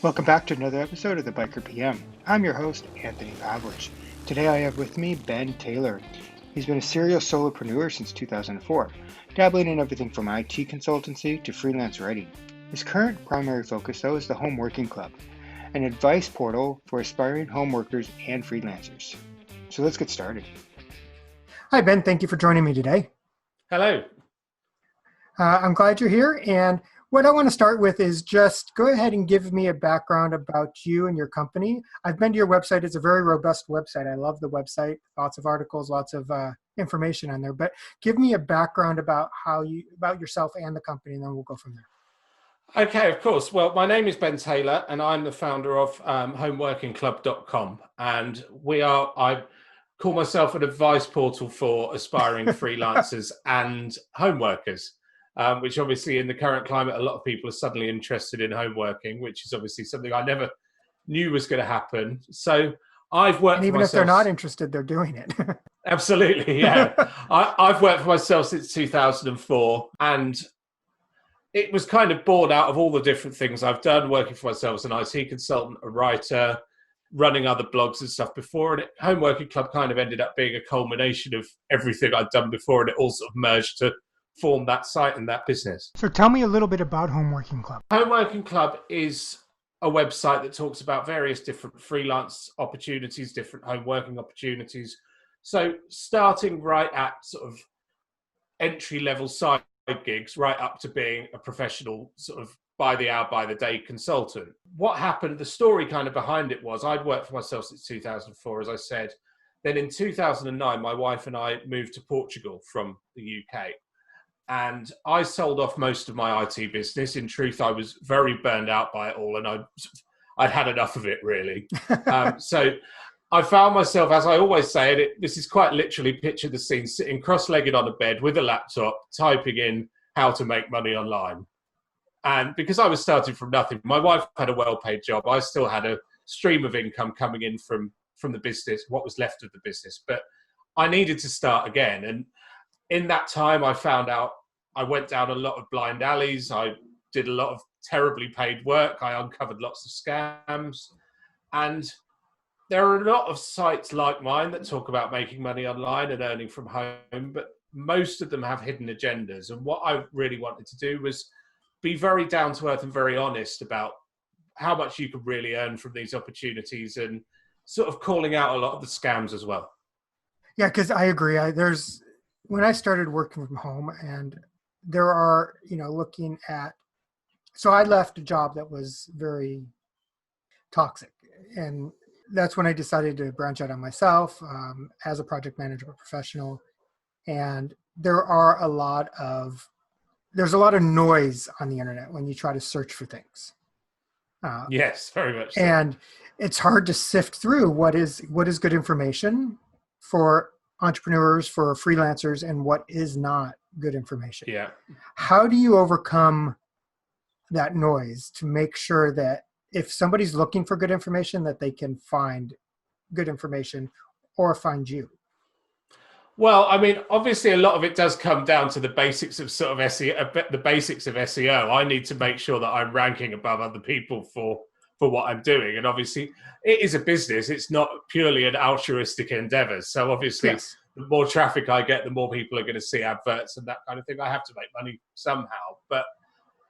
Welcome back to another episode of the Biker PM. I'm your host, Anthony Pavelich. Today I have with me Ben Taylor. He's been a serial solopreneur since 2004, dabbling in everything from IT consultancy to freelance writing. His current primary focus, though, is the Home Working Club, an advice portal for aspiring home workers and freelancers. So let's get started. Hi, Ben. Thank you for joining me today. Hello. I'm glad you're here. And what I want to start with is just go ahead and give me a background about you and your company. I've been to your website. It's a very robust website. I love the website. Lots of articles, lots of information on there. But give me a background about yourself and the company, and then we'll go from there. Okay, of course. Well, my name is Ben Taylor, and I'm the founder of homeworkingclub.com. And I call myself an advice portal for aspiring freelancers and home workers. Which obviously in the current climate, a lot of people are suddenly interested in home working, which is obviously something I never knew was going to happen. So I've worked and even for if they're myself. not interested, they're doing it. Absolutely, yeah. I've worked for myself since 2004, and it was kind of born out of all the different things I've done, working for myself as an IT consultant, a writer, running other blogs and stuff before. And Home Working Club kind of ended up being a culmination of everything I'd done before, and it all sort of merged to form that site and that business. So tell me a little bit about Home Working Club. Home Working Club is a website that talks about various different freelance opportunities, different home working opportunities. So starting right at sort of entry level side gigs, right up to being a professional sort of by the hour, by the day consultant. What happened, the story kind of behind it was I'd worked for myself since 2004, as I said. Then in 2009, my wife and I moved to Portugal from the UK. And I sold off most of my IT business. In truth, I was very burned out by it all, and I'd had enough of it, really. So I found myself, as I always say, this is quite literally picture the scene, sitting cross-legged on a bed with a laptop, typing in how to make money online. And because I was starting from nothing, my wife had a well-paid job. I still had a stream of income coming in from the business, what was left of the business. But I needed to start again. And in that time, I found out I went down a lot of blind alleys. I did a lot of terribly paid work. I uncovered lots of scams. And there are a lot of sites like mine that talk about making money online and earning from home, but most of them have hidden agendas. And what I really wanted to do was be very down to earth and very honest about how much you could really earn from these opportunities, and sort of calling out a lot of the scams as well. Yeah, because I agree. When I started working from home, and there are, looking at, so I left a job that was very toxic. And that's when I decided to branch out on myself as a project management professional. And there's a lot of noise on the internet when you try to search for things. Yes, very much so. And it's hard to sift through what is good information for entrepreneurs, for freelancers, and what is not good information. Yeah. How do you overcome that noise to make sure that if somebody's looking for good information, that they can find good information or find you? Well, I mean, obviously a lot of it does come down to the basics of sort of SEO, the basics of SEO. I need to make sure that I'm ranking above other people for what I'm doing. And obviously it is a business. It's not purely an altruistic endeavor. So obviously Yes. The more traffic I get, the more people are going to see adverts and that kind of thing. I have to make money somehow. But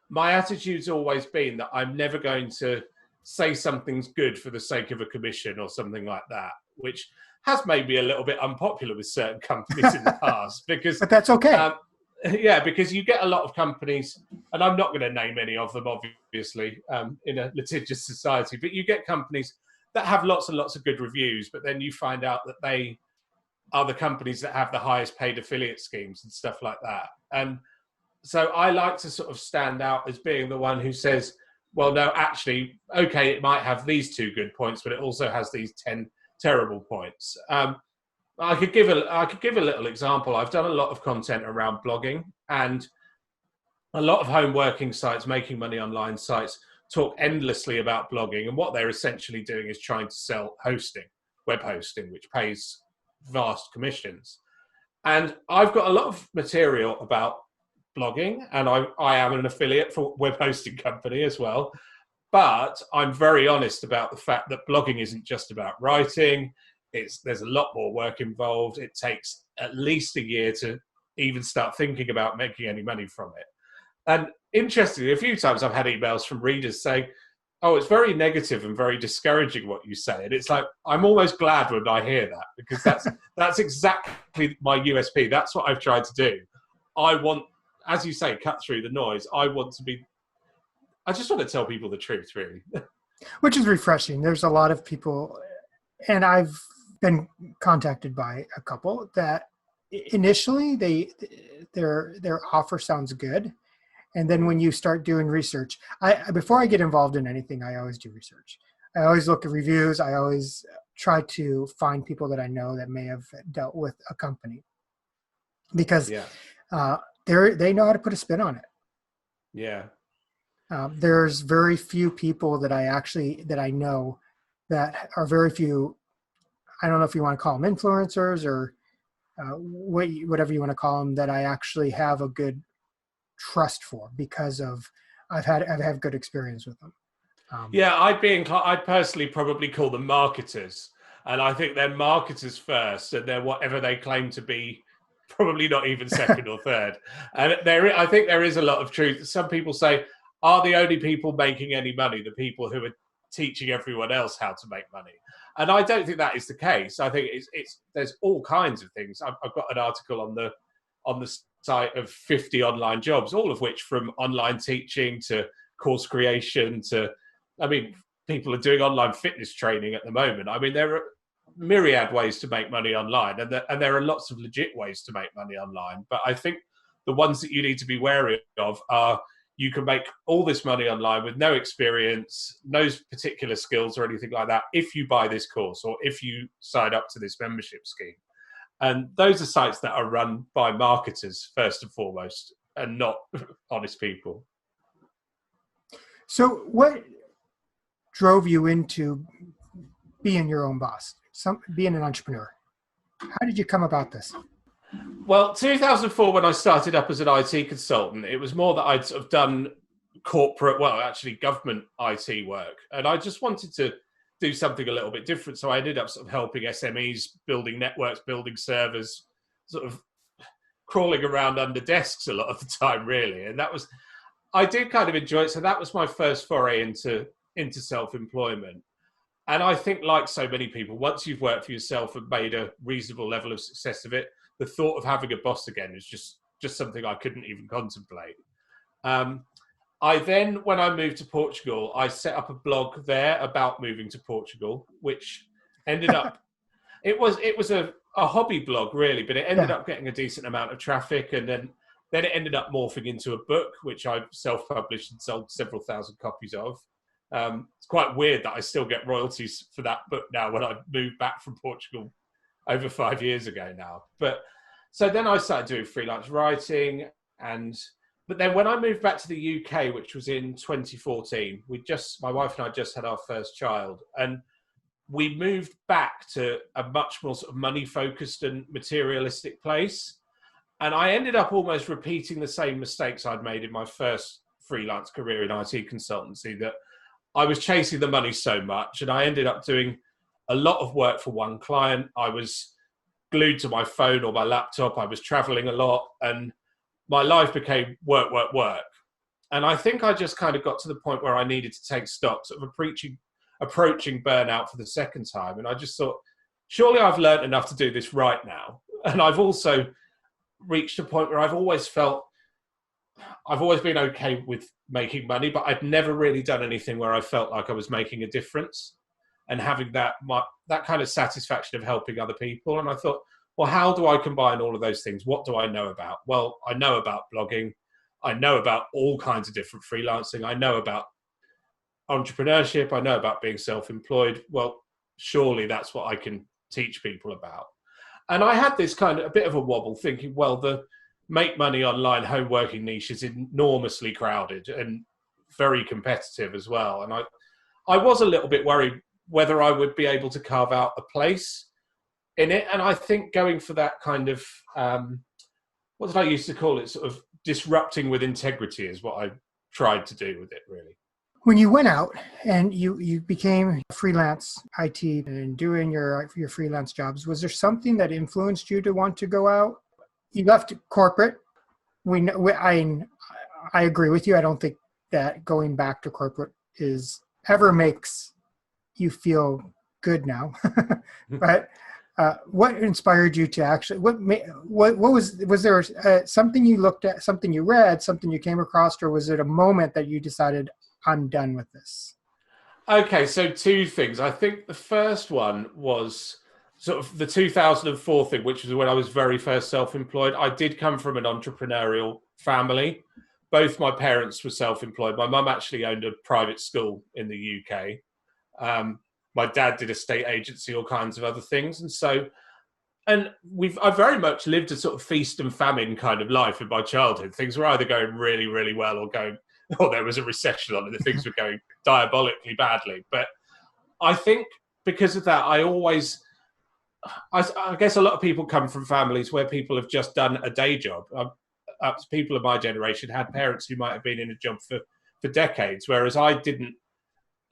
my attitude's always been that I'm never going to say something's good for the sake of a commission or something like that, which has made me a little bit unpopular with certain companies in the past. But that's okay. Yeah, because you get a lot of companies, and I'm not going to name any of them, obviously, in a litigious society, but you get companies that have lots and lots of good reviews, but then you find out that they are the companies that have the highest paid affiliate schemes and stuff like that. And so I like to sort of stand out as being the one who says, well, no, actually, okay, it might have these 2 good points, but it also has these 10 terrible points. I could give a little example. I've done a lot of content around blogging, and a lot of home working sites, making money online sites, talk endlessly about blogging. And what they're essentially doing is trying to sell hosting, web hosting, which pays vast commissions. And I've got a lot of material about blogging, and I am an affiliate for a web hosting company as well. But I'm very honest about the fact that blogging isn't just about writing. There's a lot more work involved. It takes at least a year to even start thinking about making any money from it. And interestingly, a few times I've had emails from readers saying, "Oh, it's very negative and very discouraging what you say." And it's like, I'm almost glad when I hear that, because that's exactly my USP. That's what I've tried to do. I want, as you say, cut through the noise. I just want to tell people the truth, really. Which is refreshing. There's a lot of people, and I've been contacted by a couple that initially their offer sounds good. And then when you start doing research, before I get involved in anything, I always do research. I always look at reviews. I always try to find people that I know that may have dealt with a company, because they know how to put a spin on it. Yeah. There's very few people that I know that are very few. I don't know if you want to call them influencers or whatever you want to call them, that I actually have a good trust for, because of I've had good experience with them. I'd personally probably call them marketers, and I think they're marketers first, and they're whatever they claim to be, probably not even second or third. And I think there is a lot of truth. Some people say, are the only people making any money the people who are teaching everyone else how to make money? And I don't think that is the case. I think there's all kinds of things. I've got an article on the site of 50 online jobs, all of which, from online teaching to course creation to, people are doing online fitness training at the moment. There are myriad ways to make money online, and there are lots of legit ways to make money online. But I think the ones that you need to be wary of are, you can make all this money online with no experience, no particular skills or anything like that, if you buy this course or if you sign up to this membership scheme. And those are sites that are run by marketers first and foremost, and not honest people. So what drove you into being your own boss, being an entrepreneur? How did you come about this? Well, 2004, when I started up as an IT consultant, it was more that I'd sort of done government IT work. And I just wanted to do something a little bit different. So I ended up sort of helping SMEs, building networks, building servers, sort of crawling around under desks a lot of the time, really. And I did kind of enjoy it. So that was my first foray into self-employment. And I think, like so many people, once you've worked for yourself and made a reasonable level of success of it, the thought of having a boss again is just something I couldn't even contemplate. I then, when I moved to Portugal, I set up a blog there about moving to Portugal, which ended up, it was a hobby blog, really, but it ended up getting a decent amount of traffic. And then it ended up morphing into a book, which I self-published and sold several thousand copies of. It's quite weird that I still get royalties for that book now, when I moved back from Portugal over 5 years ago now. But so then I started doing freelance writing, but then when I moved back to the UK, which was in 2014, my wife and I just had our first child, and we moved back to a much more sort of money-focused and materialistic place. And I ended up almost repeating the same mistakes I'd made in my first freelance career in IT consultancy, that I was chasing the money so much, and I ended up doing a lot of work for one client. I was glued to my phone or my laptop. I was traveling a lot, and my life became work, work, work. And I think I just kind of got to the point where I needed to take stock, sort of approaching burnout for the second time. And I just thought, surely I've learned enough to do this right now. And I've also reached a point where I've always been okay with making money, but I'd never really done anything where I felt like I was making a difference and having that kind of satisfaction of helping other people. And I thought, well, how do I combine all of those things? What do I know about? Well, I know about blogging. I know about all kinds of different freelancing. I know about entrepreneurship. I know about being self-employed. Well, surely that's what I can teach people about. And I had this kind of a bit of a wobble, thinking, well, the make money online home working niche is enormously crowded and very competitive as well. And I was a little bit worried whether I would be able to carve out a place in it. And I think going for that kind of, what did I used to call it, sort of disrupting with integrity, is what I tried to do with it, really. When you went out and you became freelance IT and doing your freelance jobs, was there something that influenced you to want to go out? You left corporate. I agree with you. I don't think that going back to corporate is ever makes you feel good now. But what inspired you to actually? What was there something you looked at, something you read, something you came across, or was it a moment that you decided I'm done with this? Okay, so two things. I think the first one was sort of the 2004 thing, which was when I was very first self-employed. I did come from an entrepreneurial family. Both my parents were self-employed. My mum actually owned a private school in the UK. My dad did a state agency, all kinds of other things. And I very much lived a sort of feast and famine kind of life in my childhood. Things were either going really, really well or there was a recession on and the things were going diabolically badly. But I think because of that, I guess a lot of people come from families where people have just done a day job. People of my generation had parents who might have been in a job for decades, whereas I didn't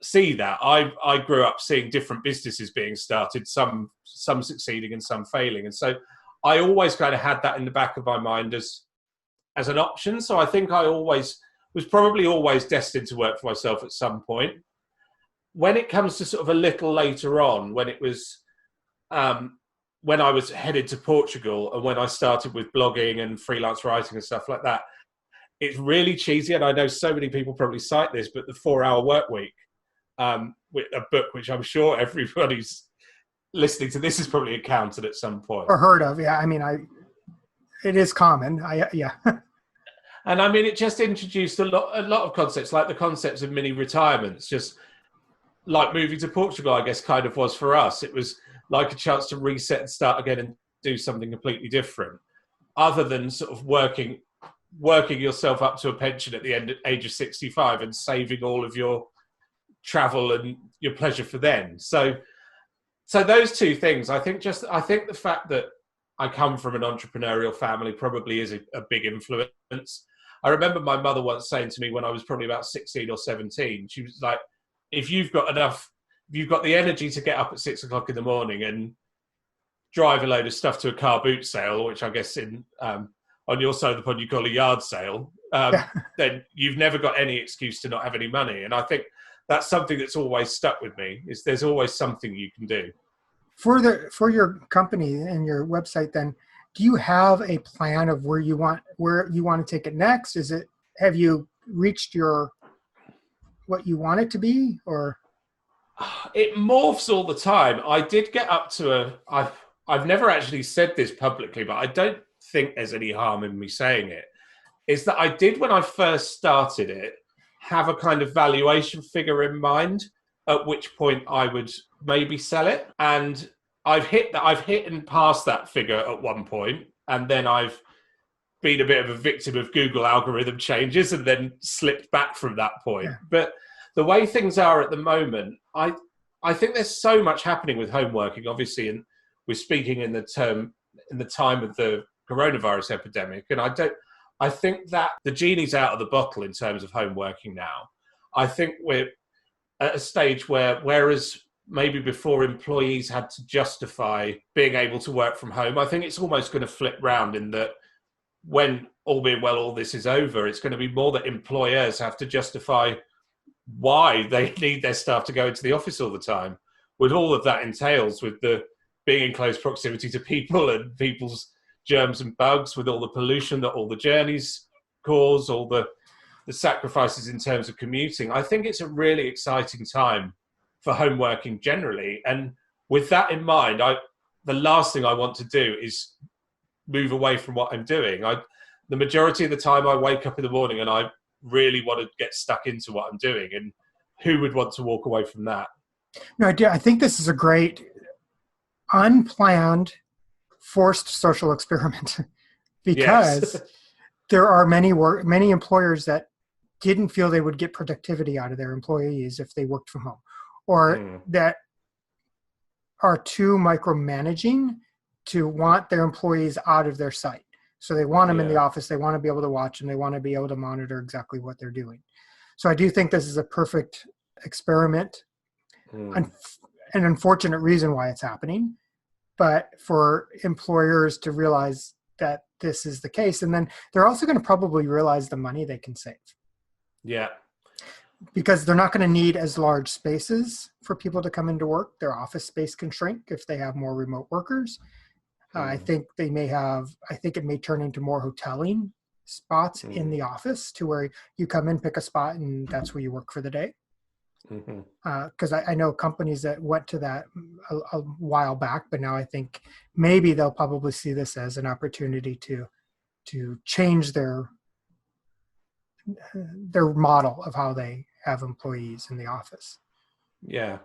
see that. I grew up seeing different businesses being started, some succeeding and some failing. And so I always kind of had that in the back of my mind as an option. So I think I always was probably always destined to work for myself at some point. When it comes to sort of a little later on, when it was when I was headed to Portugal and when I started with blogging and freelance writing and stuff like that, it's really cheesy. And I know so many people probably cite this, but the 4-hour work week, with a book which I'm sure everybody's listening to this has probably encountered at some point Or heard of. Yeah, I mean, it is common. Yeah. And I mean, it just introduced a lot of concepts, like the concepts of mini retirements, just like moving to Portugal, I guess, kind of was for us. It was like a chance to reset and start again and do something completely different, other than sort of working yourself up to a pension at the age of 65 and saving all of your travel and your pleasure for then. So those two things, I think the fact that I come from an entrepreneurial family probably is a big influence. I remember my mother once saying to me when I was probably about 16 or 17, she was like, if you've got the energy to get up at 6 o'clock in the morning and drive a load of stuff to a car boot sale, which I guess on your side of the pond you call a yard sale, then you've never got any excuse to not have any money. And I think that's something that's always stuck with me, is there's always something you can do. For your company and your website, then, do you have a plan of where you want to take it next? Have you reached what you want it to be, or? It morphs all the time. I did get up to I've never actually said this publicly, but I don't think there's any harm in me saying it, is that I did, when I first started it, have a kind of valuation figure in mind, at which point I would maybe sell it. And I've hit and passed that figure at one point, and then I've been a bit of a victim of Google algorithm changes and then slipped back from that point. Yeah. But the way things are at the moment, I think there's so much happening with home working, obviously, and we're speaking in the time of the coronavirus epidemic. And I think that the genie's out of the bottle in terms of home working now. I think we're at a stage whereas maybe before employees had to justify being able to work from home, I think it's almost going to flip round in that when, all being well, all this is over, it's going to be more that employers have to justify why they need their staff to go into the office all the time, with all of that entails, with the being in close proximity to people and people's germs and bugs, with all the pollution that all the journeys cause, all the sacrifices in terms of commuting. I think it's a really exciting time for home working generally. And with that in mind, the last thing I want to do is move away from what I'm doing. The majority of the time I wake up in the morning and I really want to get stuck into what I'm doing, and who would want to walk away from that? No, I think this is a great unplanned forced social experiment because yes. There are many employers that didn't feel they would get productivity out of their employees if they worked from home, or that are too micromanaging to want their employees out of their sight. So they want them in the office. They want to be able to watch them. They want to be able to monitor exactly what they're doing. So I do think this is a perfect experiment. Mm. An unfortunate reason why it's happening, but for employers to realize that this is the case. And then they're also going to probably realize the money they can save, Yeah. because they're not going to need as large spaces for people to come into work. Their office space can shrink if they have more remote workers. I Mm. think I think it may turn into more hoteling spots in Mm. the office, to where you come in, pick a spot, and that's where you work for the day. Mm-hmm. Because I know companies that went to that a while back, but now I think maybe they'll probably see this as an opportunity to change their model of how they have employees in the office. Yeah.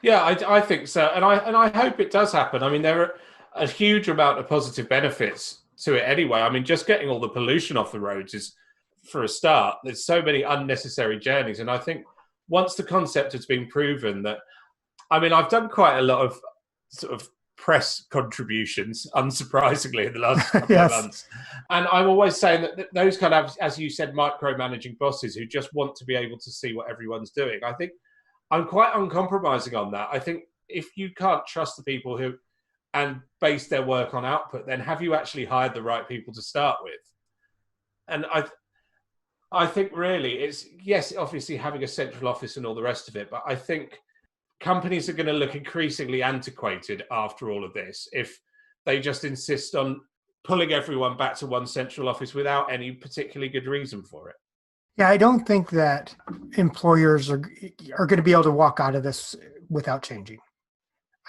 Yeah, I think so, and I hope it does happen. I mean, there are a huge amount of positive benefits to it anyway. I mean, just getting all the pollution off the roads is, for a start. There's so many unnecessary journeys, and I think once the concept has been proven that, I mean, I've done quite a lot of sort of press contributions, unsurprisingly, in the last couple of Yes. months, and I'm always saying that those kind of, as you said, micromanaging bosses who just want to be able to see what everyone's doing. I think I'm quite uncompromising on that. I think if you can't trust the people who and base their work on output, then have you actually hired the right people to start with? And I think really it's, yes, obviously having a central office and all the rest of it, but I think companies are going to look increasingly antiquated after all of this if they just insist on pulling everyone back to one central office without any particularly good reason for it. Yeah, I don't think that employers are going to be able to walk out of this without changing.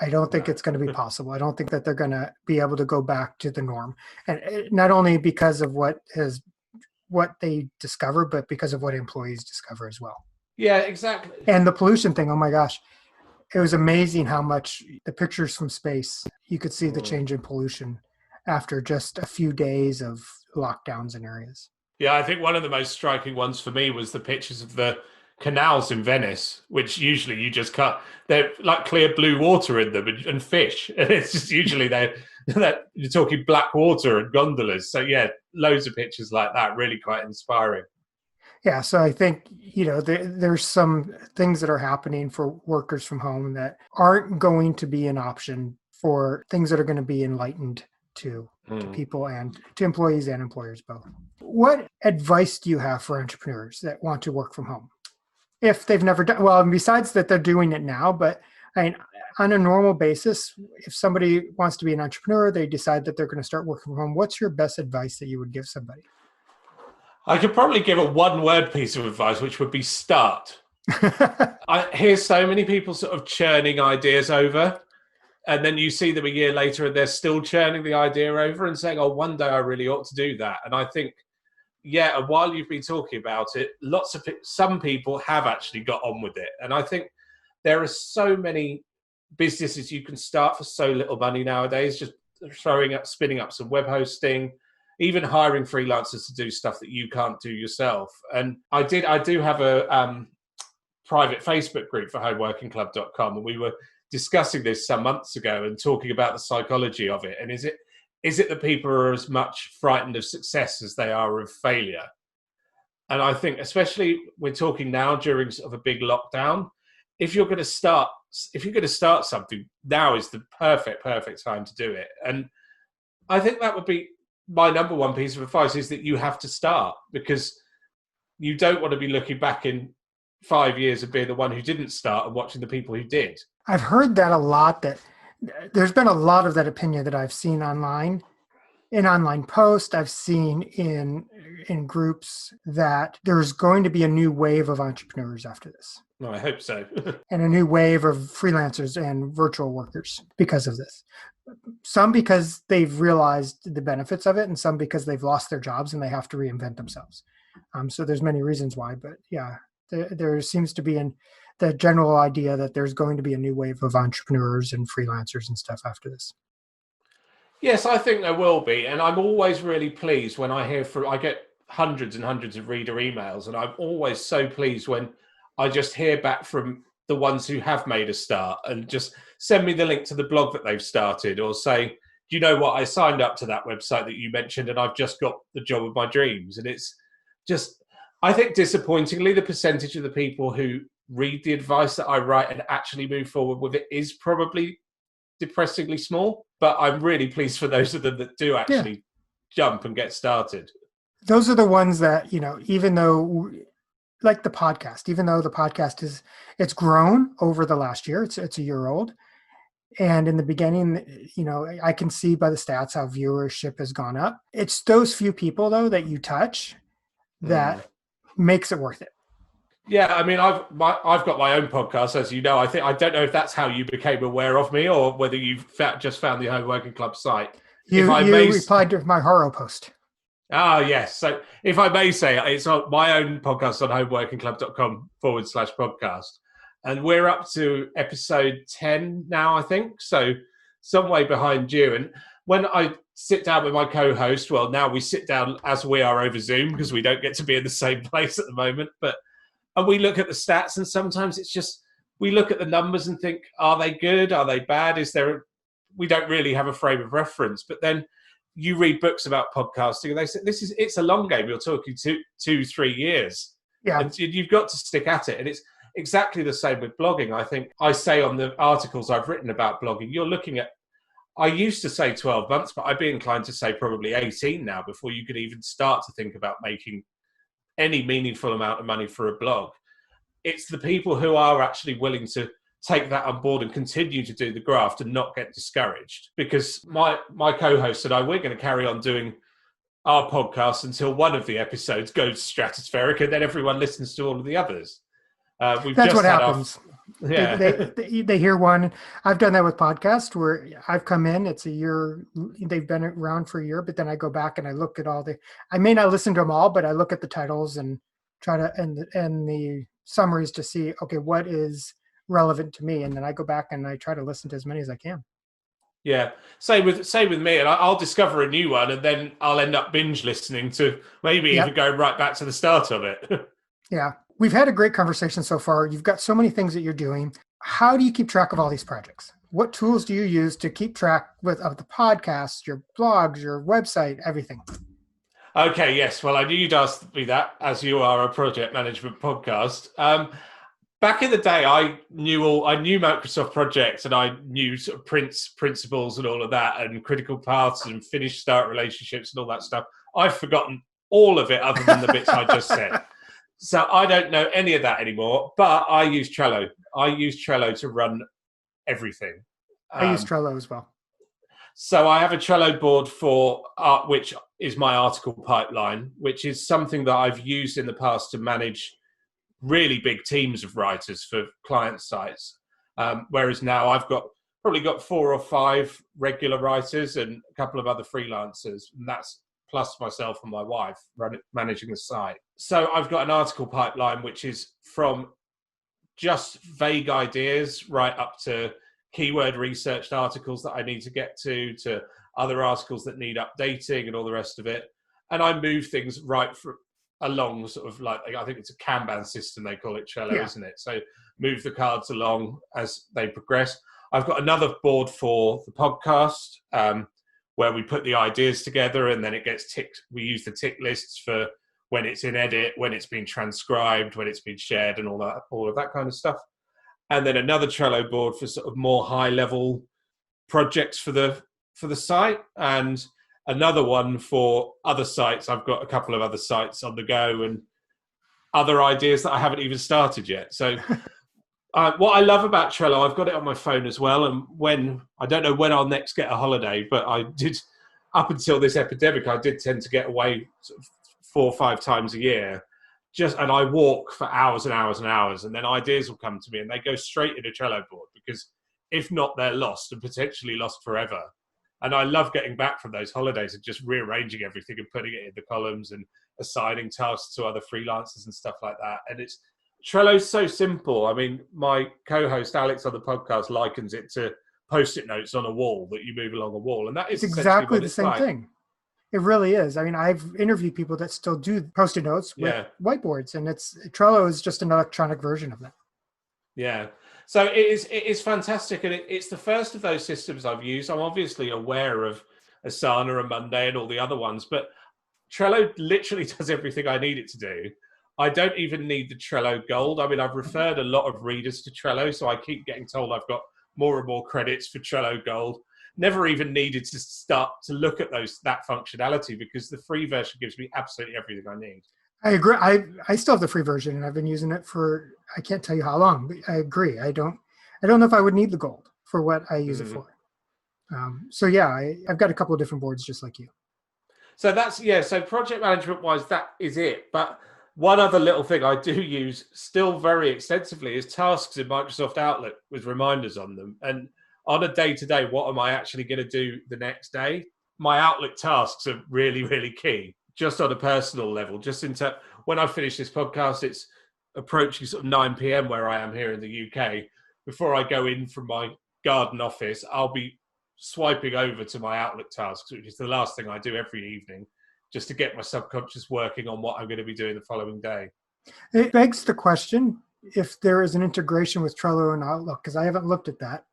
I don't think No. it's going to be possible. I don't think that they're going to be able to go back to the norm, and not only because of what they discover, but because of what employees discover as well. Yeah, exactly. And the pollution thing, oh my gosh, it was amazing how much the pictures from space, you could see the Mm. change in pollution after just a few days of lockdowns in areas. Yeah, I think one of the most striking ones for me was the pictures of the canals in Venice, which usually you just cut. They're like clear blue water in them and fish, and it's just usually that you're talking black water and gondolas. So yeah, loads of pictures like that, really quite inspiring. Yeah, so I think, there's some things that are happening for workers from home that aren't going to be an option for things that are going to be enlightened to Mm. people and to employees and employers both. What advice do you have for entrepreneurs that want to work from home? If they've never done, well, besides that they're doing it now, but I mean, on a normal basis, if somebody wants to be an entrepreneur, they decide that they're going to start working from home, what's your best advice that you would give somebody? I could probably give a one-word piece of advice, which would be start. I hear so many people sort of churning ideas over, and then you see them a year later and they're still churning the idea over and saying, oh, one day I really ought to do that. And I think, yeah, and while you've been talking about it, some people have actually got on with it. And I think there are so many businesses you can start for so little money nowadays, just spinning up some web hosting, even hiring freelancers to do stuff that you can't do yourself. And I do have a private Facebook group for homeworkingclub.com, and we were discussing this some months ago and talking about the psychology of it. And is it that people are as much frightened of success as they are of failure? And I think, especially we're talking now during sort of a big lockdown, if you're going to start something, now is the perfect time to do it. And I think that would be my number one piece of advice, is that you have to start, because you don't want to be looking back in 5 years and being the one who didn't start and watching the people who did. I've heard that a lot, that there's been a lot of that opinion that I've seen online, in online posts. I've seen in groups that there's going to be a new wave of entrepreneurs after this. No, I hope so. And a new wave of freelancers and virtual workers because of this. Some because they've realized the benefits of it, and some because they've lost their jobs and they have to reinvent themselves. So there's many reasons why, but yeah, there seems to be the general idea that there's going to be a new wave of entrepreneurs and freelancers and stuff after this. Yes, I think there will be. And I'm always really pleased when I get hundreds and hundreds of reader emails. And I'm always so pleased when I just hear back from the ones who have made a start and just send me the link to the blog that they've started, or say, do you know what? I signed up to that website that you mentioned and I've just got the job of my dreams. And it's just, I think disappointingly, the percentage of the people who read the advice that I write and actually move forward with it is probably depressingly small. But I'm really pleased for those of them that do Yeah. actually jump and get started. Those are the ones that, even though, like the podcast, even though the podcast it's grown over the last year, it's a year old. And in the beginning, I can see by the stats how viewership has gone up. It's those few people though that you touch that makes it worth it. Yeah, I mean, I've got my own podcast, as you know. I don't know if that's how you became aware of me, or whether you've just found the Home Working Club site. If I You may, replied to my horror post. yes. So if I may say, it's on my own podcast on homeworkingclub.com/podcast, and we're up to episode 10 now, I think. So some way behind you. And when I sit down with my co-host, well, now we sit down as we are over Zoom because we don't get to be in the same place at the moment, and we look at the stats, and sometimes it's just, we look at the numbers and think, are they good? Are they bad? We don't really have a frame of reference. But then you read books about podcasting and they say, it's a long game. You're talking 2-3 years. Yeah. And you've got to stick at it. And it's exactly the same with blogging. I think I say on the articles I've written about blogging, you're looking at, I used to say 12 months, but I'd be inclined to say probably 18 now before you could even start to think about making any meaningful amount of money for a blog. It's the people who are actually willing to take that on board and continue to do the graft and not get discouraged. Because my co-host and I, we're going to carry on doing our podcast until one of the episodes goes stratospheric, and then everyone listens to all of the others. That's what happens. Yeah. They hear one. I've done that with podcasts where I've come in, it's a year, they've been around for a year, but then I go back and I look at I may not listen to them all, but I look at the titles and try to, and the summaries to see, okay, what is relevant to me. And then I go back and I try to listen to as many as I can. Yeah, same with me, and I'll discover a new one, and then I'll end up binge listening to maybe even go right back to the start of it. Yeah. We've had a great conversation so far. You've got so many things that you're doing. How do you keep track of all these projects? What tools do you use to keep track of the podcasts, your blogs, your website, everything? Okay, yes. Well, I knew you'd ask me that, as you are a project management podcast. Back in the day, I knew Microsoft projects, and I knew sort of Prince principles and all of that, and critical paths and finish start relationships and all that stuff. I've forgotten all of it other than the bits I just said. So I don't know any of that anymore, but I use Trello. I use Trello to run everything. I use Trello as well. So I have a Trello board for which is my article pipeline, which is something that I've used in the past to manage really big teams of writers for client sites. Whereas now I've probably got 4 or 5 regular writers and a couple of other freelancers, and that's plus myself and my wife managing the site. So I've got an article pipeline, which is from just vague ideas right up to keyword researched articles that I need to get to other articles that need updating and all the rest of it. And I move things along sort of like, I think it's a Kanban system, they call it Trello, isn't it? So move the cards along as they progress. I've got another board for the podcast, where we put the ideas together and then it gets ticked. We use the tick lists for when it's in edit, when it's been transcribed, when it's been shared, and all of that kind of stuff. And then another Trello board for sort of more high level projects for the site, and another one for other sites. I've got a couple of other sites on the go and other ideas that I haven't even started yet. So what I love about Trello, I've got it on my phone as well. And I don't know when I'll next get a holiday, but I did, up until this epidemic, I did tend to get away sort of 4 or 5 times a year. And I walk for hours and hours and hours, and then ideas will come to me and they go straight in a Trello board, because if not, they're lost and potentially lost forever. And I love getting back from those holidays and just rearranging everything and putting it in the columns and assigning tasks to other freelancers and stuff like that. And Trello's so simple. I mean, my co-host Alex on the podcast likens it to Post-it notes on a wall that you move along a wall. And that is exactly the same thing. It really is. I mean, I've interviewed people that still do Post-it notes with whiteboards, and Trello is just an electronic version of that. Yeah. So it is fantastic, and it's the first of those systems I've used. I'm obviously aware of Asana and Monday and all the other ones, but Trello literally does everything I need it to do. I don't even need the Trello Gold. I mean, I've referred a lot of readers to Trello, so I keep getting told I've got more and more credits for Trello Gold. Never even needed to start to look at that functionality, because the free version gives me absolutely everything I need. I agree. I still have the free version, and I've been using it for, I can't tell you how long, but I agree. I don't know if I would need the gold for what I use it for. So yeah, I've got a couple of different boards just like you. So so project management wise, that is it. But one other little thing I do use still very extensively is tasks in Microsoft Outlook with reminders on them. And on a day-to-day, what am I actually going to do the next day? My Outlook tasks are really, really key, just on a personal level. Just when I finish this podcast, it's approaching sort of 9 p.m. where I am here in the UK. Before I go in from my garden office, I'll be swiping over to my Outlook tasks, which is the last thing I do every evening, just to get my subconscious working on what I'm going to be doing the following day. It begs the question if there is an integration with Trello and Outlook, because I haven't looked at that.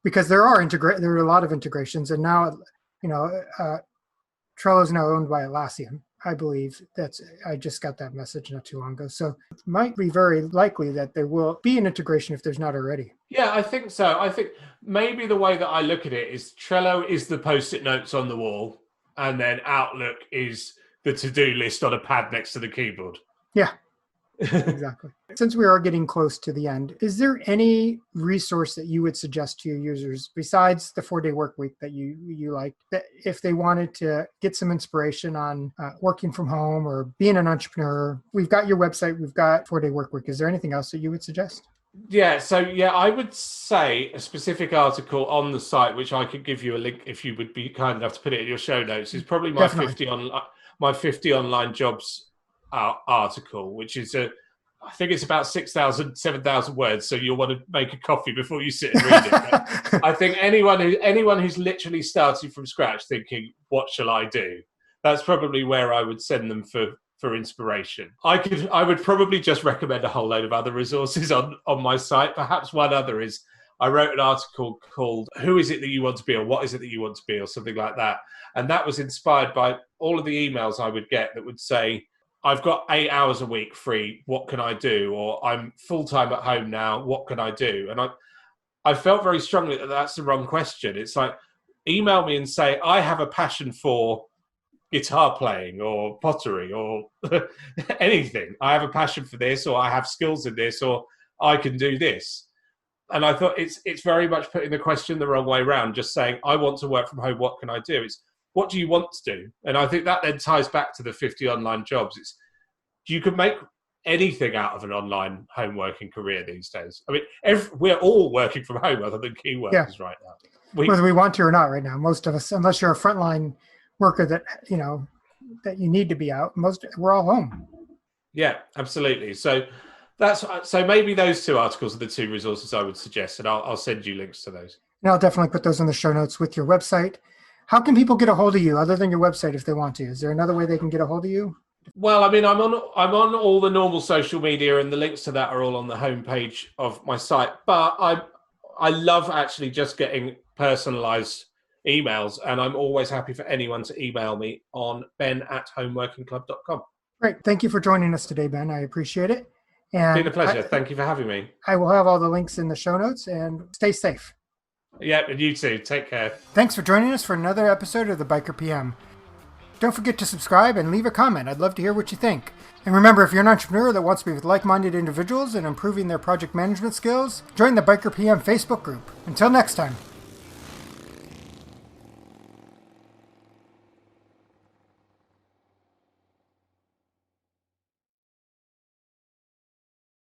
Because there are a lot of integrations, and now, Trello is now owned by Atlassian, I believe. I just got that message not too long ago. So it might be very likely that there will be an integration if there's not already. Yeah, I think so. I think maybe the way that I look at it is Trello is the post-it notes on the wall, and then Outlook is the to-do list on a pad next to the keyboard. Yeah, exactly. Since we are getting close to the end, is there any resource that you would suggest to your users besides the 4-day work week that you like, that if they wanted to get some inspiration on working from home or being an entrepreneur? We've got your website, we've got 4-day work week. Is there anything else that you would suggest? Yeah, so I would say a specific article on the site, which I could give you a link if you would be kind enough to put it in your show notes, is probably my Definitely. 50 online jobs article, which is I think it's about 6,000, 7,000 words. So you'll want to make a coffee before you sit and read it. But I think anyone who's literally starting from scratch thinking, what shall I do? That's probably where I would send them for inspiration. I would probably just recommend a whole load of other resources on my site. Perhaps one other is I wrote an article called "Who is it that you want to be?" or "What is it that you want to be?" or something like that. And that was inspired by all of the emails I would get that would say, I've got 8 hours a week free. What can I do? Or I'm full-time at home now. What can I do? And I felt very strongly that that's the wrong question. It's like, email me and say, I have a passion for guitar playing or pottery or anything. I have a passion for this, or I have skills in this, or I can do this. And I thought it's very much putting the question the wrong way around, just saying, I want to work from home. What can I do? It's, what do you want to do? And I think that then ties back to the 50 online jobs. It's, you can make anything out of an online home working career these days. I mean, we're all working from home other than key workers right now. Whether we want to or not right now, most of us, unless you're a frontline worker that that you need to be out, we're all home. Yeah, absolutely. So maybe those two articles are the two resources I would suggest, and I'll send you links to those. And I'll definitely put those in the show notes with your website. How can people get a hold of you other than your website if they want to? Is there another way they can get a hold of you? Well, I mean, I'm on all the normal social media, and the links to that are all on the homepage of my site. But I love actually just getting personalized emails, and I'm always happy for anyone to email me on ben@homeworkingclub.com. Great. Thank you for joining us today, Ben. I appreciate it. And it's been a pleasure. Thank you for having me. I will have all the links in the show notes, and stay safe. Yeah, and you too. Take care. Thanks for joining us for another episode of the Biker PM. Don't forget to subscribe and leave a comment. I'd love to hear what you think. And remember, if you're an entrepreneur that wants to be with like-minded individuals and improving their project management skills, join the Biker PM Facebook group. Until next time.